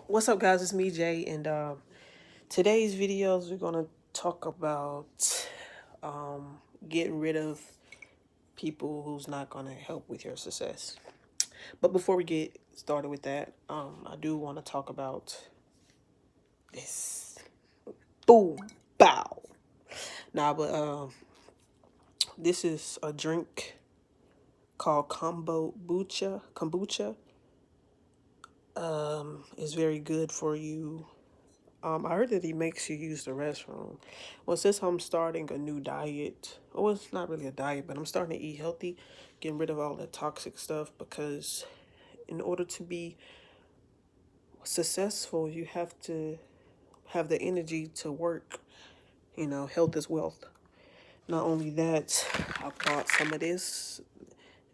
What's up, guys? It's me, Jay, and today's videos we're gonna talk about getting rid of people who's not gonna help with your success. But before we get started with that, I do want to talk about this. Boom, bow. Nah, but this is a drink called kombucha. It's very good for you. I heard that he makes you use the restroom. Well, since I'm starting a new diet, well, it's not really a diet, but I'm starting to eat healthy, getting rid of all the toxic stuff because in order to be successful, you have to have the energy to work. Health is wealth. Not only that, I bought some of this.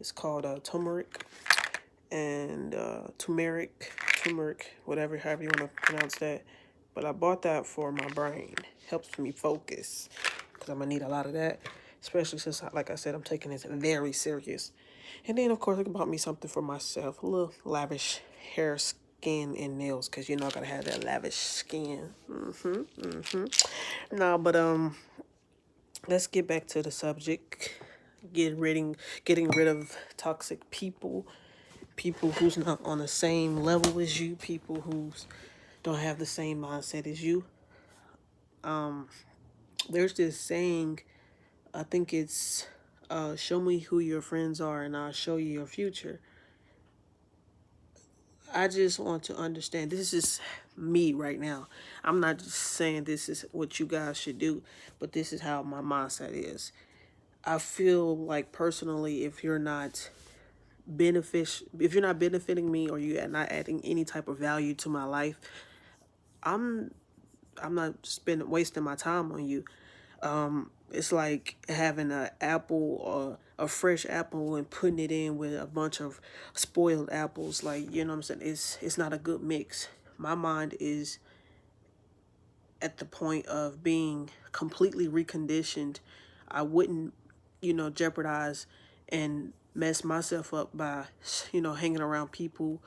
It's called turmeric and turmeric, whatever, however you want to pronounce that. But I bought that for my brain. Helps me focus because I'm gonna need a lot of that, especially since, like I said, I'm taking this very serious. And then, of course, I bought me something for myself, a little lavish hair, skin, and nails, because I gotta have that lavish skin. No, but let's get back to the subject. Getting rid of toxic people who's not on the same level as you, people who don't have the same mindset as you. There's this saying, I think it's show me who your friends are and I'll show you your future. I just want to understand, this is me right now. I'm not just saying this is what you guys should do, but this is how my mindset is. I feel like personally, if you're not benefiting me or you're not adding any type of value to my life, I'm I'm not spending wasting my time on you. It's like having a apple or a fresh apple and putting it in with a bunch of spoiled apples. Like, you know what I'm saying? It's not a good mix. My mind is at the point of being completely reconditioned. I wouldn't, jeopardize and mess myself up by, hanging around people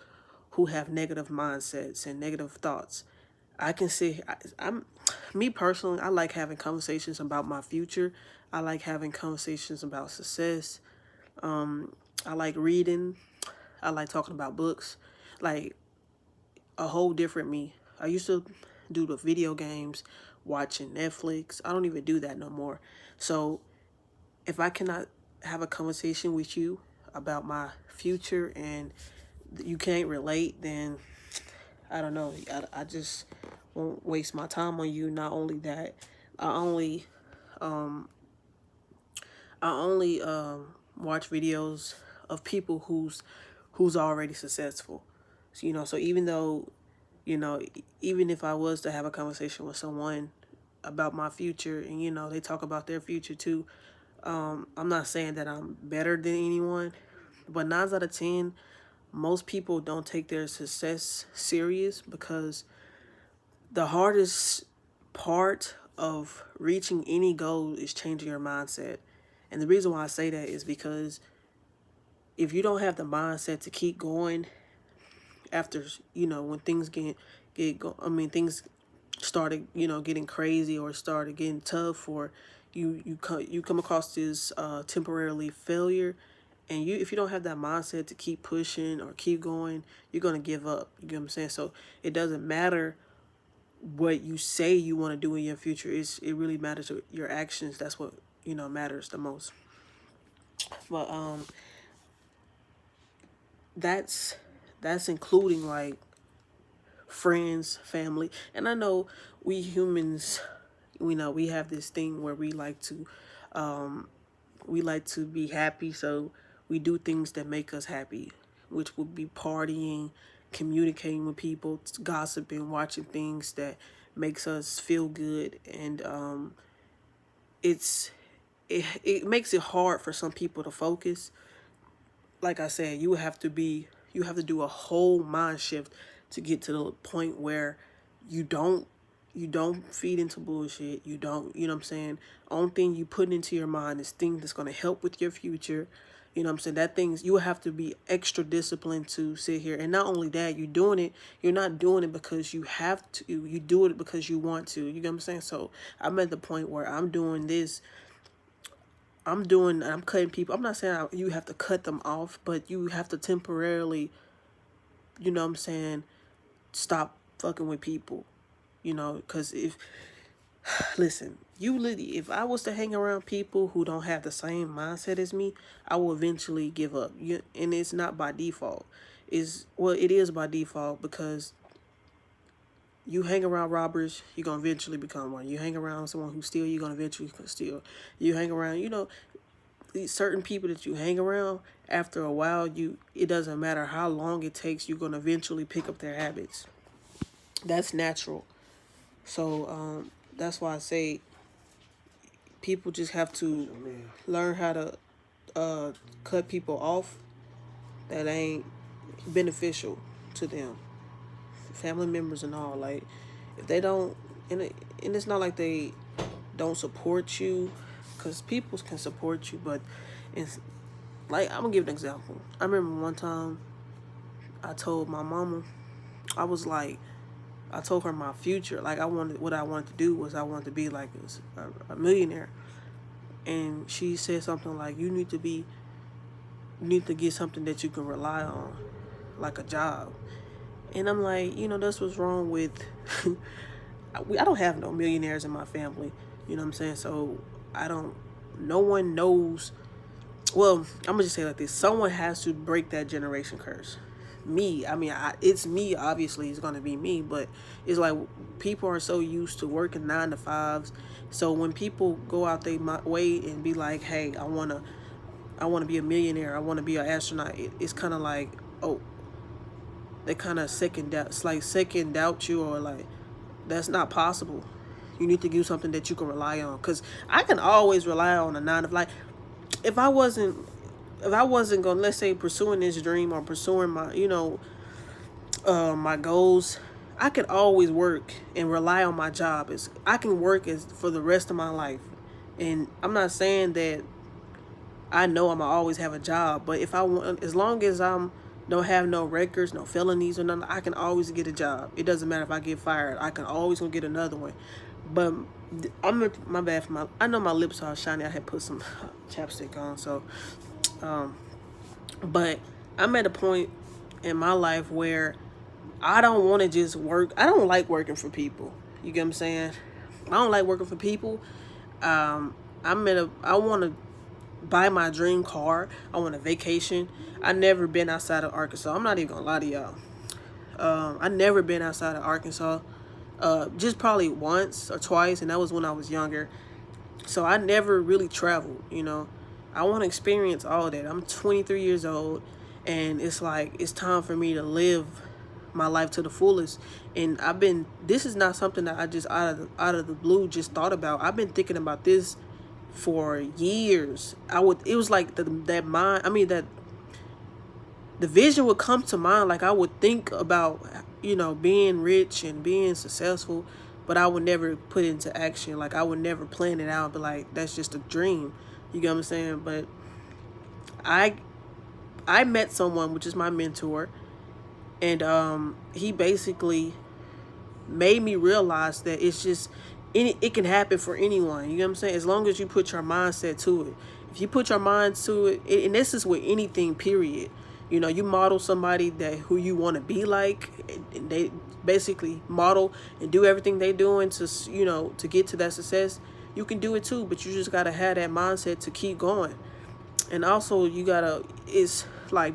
who have negative mindsets and negative thoughts. I can see, I'm me personally, I like having conversations about my future. I like having conversations about success. I like reading. I like talking about books. Like a whole different me. I used to do the video games, watching Netflix. I don't even do that no more. So if I cannot have a conversation with you about my future and you can't relate, then I don't know. I just won't waste my time on you. Not only that, I only watch videos of people who's already successful. So, so even though, even if I was to have a conversation with someone about my future and they talk about their future too, I'm not saying that I'm better than anyone, but 9 out of 10, most people don't take their success serious because the hardest part of reaching any goal is changing your mindset. And the reason why I say that is because if you don't have the mindset to keep going after, when things things started, getting crazy or started getting tough, or you come across this temporarily failure, and if you don't have that mindset to keep pushing or keep going, you're gonna give up. You get what I'm saying? So it doesn't matter what you say you want to do in your future. It really matters your actions. That's what matters the most. But that's that's including like friends, family, and I know we humans, we have this thing where we like to be happy, so we do things that make us happy, which would be partying, communicating with people, gossiping, watching things that makes us feel good, and it's it makes it hard for some people to focus. Like I said, you have to do a whole mind shift to get to the point where you don't you don't feed into bullshit. You don't, you know what I'm saying? Only thing you put into your mind is things that's gonna help with your future. You know what I'm saying? That things you have to be extra disciplined to sit here. And not only that, you're doing it, you're not doing it because you have to. You do it because you want to. You get what I'm saying? So I'm at the point where I'm doing this. I'm cutting people. I'm not saying you have to cut them off, but you have to temporarily, you know what I'm saying, stop fucking with people. You know, because if, listen, if I was to hang around people who don't have the same mindset as me, I will eventually give up. And it's not by default. It is by default because you hang around robbers, you're gonna eventually become one. You hang around someone who steal, you're gonna eventually steal. You hang around, these certain people that you hang around, after a while, it doesn't matter how long it takes, you're gonna eventually pick up their habits. That's natural. So that's why I say people just have to learn how to cut people off that ain't beneficial to them, family members and all. Like, if they don't, and it's not like they don't support you, because people can support you, but it's like, I'm gonna give an example. I remember one time I told my mama, I told her my future. Like, what I wanted to do was I wanted to be like a millionaire. And she said something like, you need to get something that you can rely on, like a job. And I'm like, that's what's wrong with, I don't have no millionaires in my family. You know what I'm saying? So no one knows. Well, I'm going to just say it like this. Someone has to break that generation curse. Me, it's me, obviously, it's going to be me, but it's like people are so used to working 9 to 5s. So when people go out their way and be like, hey, I want to be a millionaire, I want to be an astronaut, it's kind of like, oh, they kind of second doubt you, or like, that's not possible. You need to do something that you can rely on, because I can always rely on a 9 to 5. Like, if I wasn't going, let's say, pursuing this dream or pursuing my, my goals, I could always work and rely on my job. I can work for the rest of my life. And I'm not saying that I know I'm gonna always have a job, but if I want, as long as don't have no records, no felonies or nothing, I can always get a job. It doesn't matter if I get fired. I can always go get another one. But my bad for I know my lips are shiny. I had put some chapstick on, so but I'm at a point in my life where I don't want to just work. I don't like working for people. You get what I'm saying? I don't like working for people. I want to buy my dream car. I want a vacation. I never been outside of Arkansas. I'm not even gonna lie to y'all. I never been outside of Arkansas. Just probably once or twice, and that was when I was younger. So I never really traveled, I want to experience all that. I'm 23 years old, and it's like, it's time for me to live my life to the fullest. And this is not something that I just out of the blue just thought about. I've been thinking about this for years. It was like that the vision would come to mind. Like, I would think about, being rich and being successful, but I would never put it into action. Like, I would never plan it out, but like, that's just a dream. You get what I'm saying? But I met someone, which is my mentor, and he basically made me realize that it can happen for anyone. You know what I'm saying? As long as you put your mindset to it. If you put your mind to it, and this is with anything, period. You model somebody who you want to be like, and they basically model and do everything they doing to get to that success. You can do it too, but you just gotta have that mindset to keep going. And also, it's like,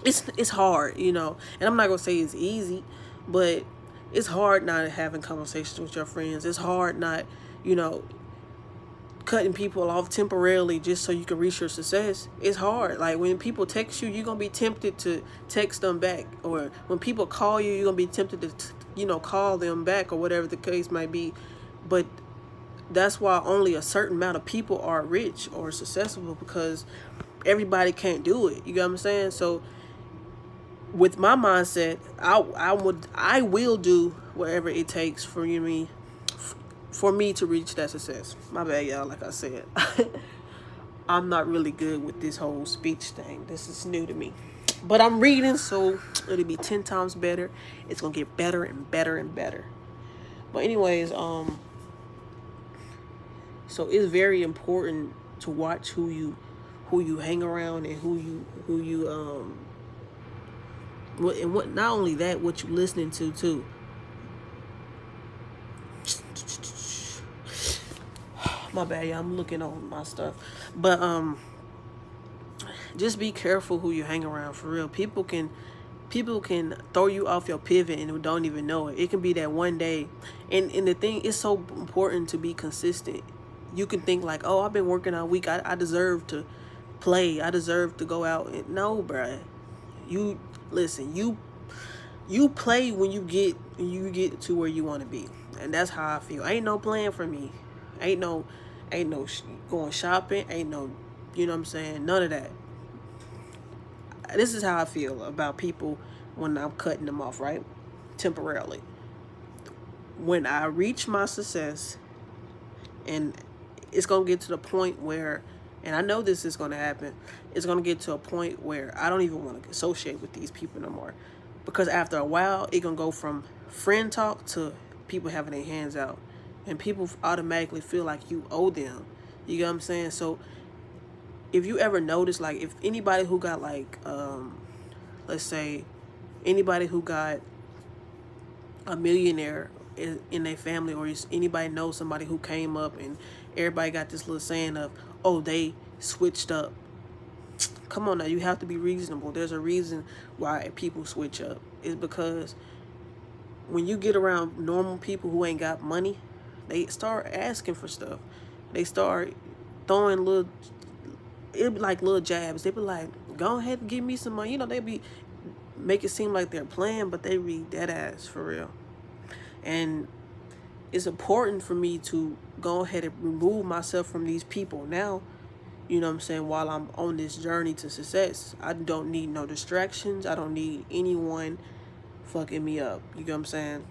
it's hard, and I'm not gonna say it's easy, but it's hard not having conversations with your friends. It's hard not, cutting people off temporarily just so you can reach your success. It's hard. Like, when people text you, you're gonna be tempted to text them back, or when people call you, you're gonna be tempted to call them back, or whatever the case might be. But that's why only a certain amount of people are rich or successful, because everybody can't do it. You get what I'm saying? So with my mindset, I will do whatever it takes for me to reach that success. My bad, y'all, like I said. I'm not really good with this whole speech thing. This is new to me. But I'm reading, so it'll be 10 times better. It's gonna get better and better and better. But anyways, so it's very important to watch who you hang around and who you what and what not only that, what you listening to too. My bad, yeah, I'm looking on my stuff. But just be careful who you hang around for real. People can throw you off your pivot and don't even know it. It can be that one day. And the thing, it's so important to be consistent. You can think like, oh, I've been working all week. I deserve to play. I deserve to go out. And no, bruh. You listen, you play when you get to where you want to be. And that's how I feel. Ain't no plan for me. Ain't no going shopping. Ain't no, you know what I'm saying? None of that. This is how I feel about people when I'm cutting them off, right? Temporarily. When I reach my success, and it's going to get to the point where, and I know this is going to happen, it's going to get to a point where I don't even want to associate with these people no more. Because after a while, it going to go from friend talk to people having their hands out. And people automatically feel like you owe them. You get what I'm saying? So if you ever notice, like, if anybody who got like let's say anybody who got a millionaire in their family, or anybody knows somebody who came up and everybody got this little saying of, oh, they switched up. Come on now, you have to be reasonable. There's a reason why people switch up. It's because when you get around normal people who ain't got money, they start asking for stuff. They start throwing little, it be like little jabs. They be like, go ahead and give me some money. You know, they be make it seem like they're playing, but they be dead ass for real. And it's important for me to go ahead and remove myself from these people now. You know what I'm saying? While I'm on this journey to success, I don't need no distractions. I don't need anyone fucking me up. You know what I'm saying?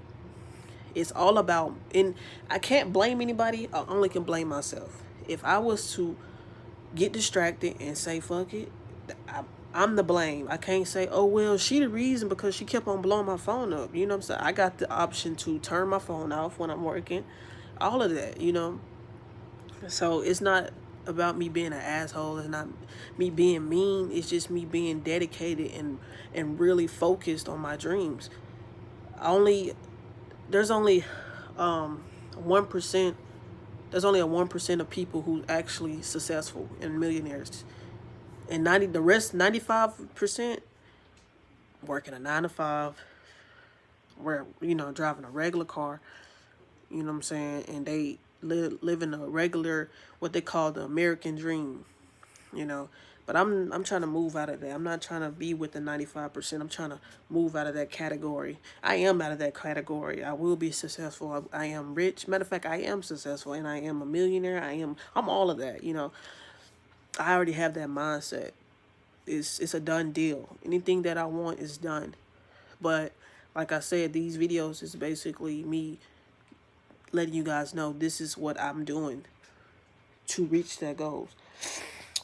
It's all about, and I can't blame anybody. I only can blame myself. If I was to get distracted and say fuck it, I'm the blame. I can't say, oh well, she the reason because she kept on blowing my phone up. You know what I'm saying? I got the option to turn my phone off when I'm working. All of that, you know. So it's not about me being an asshole. It's not me being mean. It's just me being dedicated and really focused on my dreams. Only there's only 1%. There's only a 1% of people who actually successful and millionaires, and 95% working a 9 to 5, where driving a regular car. You know what I'm saying? And they living a regular, what they call the American dream. You know, but I'm trying to move out of that. I'm not trying to be with the 95%. I'm trying to move out of that category. I am out of that category. I will be successful. I am rich. Matter of fact, I am successful, and I am a millionaire. I'm all of that. You know, I already have that mindset. It's a done deal. Anything that I want is done. But like I said, these videos is basically me letting you guys know this is what I'm doing to reach that goals.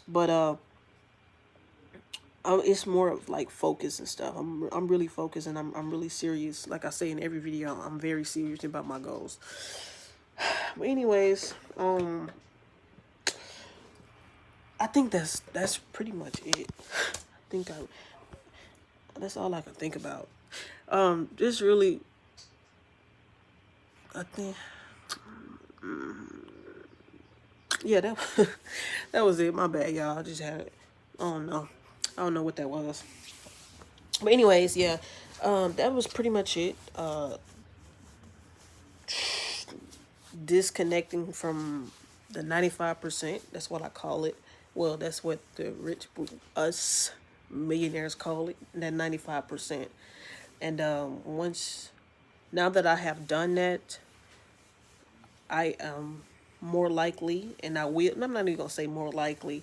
But it's more of like focus and stuff. I'm really focused, and I'm really serious. Like I say in every video, I'm very serious about my goals. But anyways, I think that's pretty much it. I think that's all I can think about. Just really, I think, yeah, that that was it. My bad, y'all. I just had it. I don't know what that was. But anyways, yeah, that was pretty much it. Disconnecting from the 95%. That's what I call it. Well, that's what the rich, us millionaires call it. That 95%. And now that I have done that, I am more likely, and I'm not even gonna say more likely.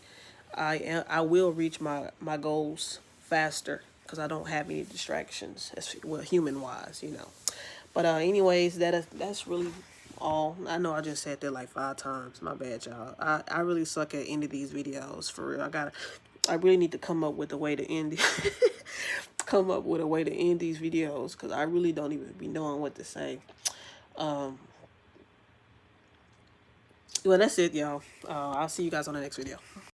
I will reach my goals faster because I don't have any distractions. Well, human wise, you know. But anyways, that's really all. I know I just said that like 5 times. My bad, y'all. I really suck at ending these videos, for real. I really need to come up with a way to end it. Come up with a way to end these videos, because I really don't even be knowing what to say. Well, that's it, y'all. I'll see you guys on the next video.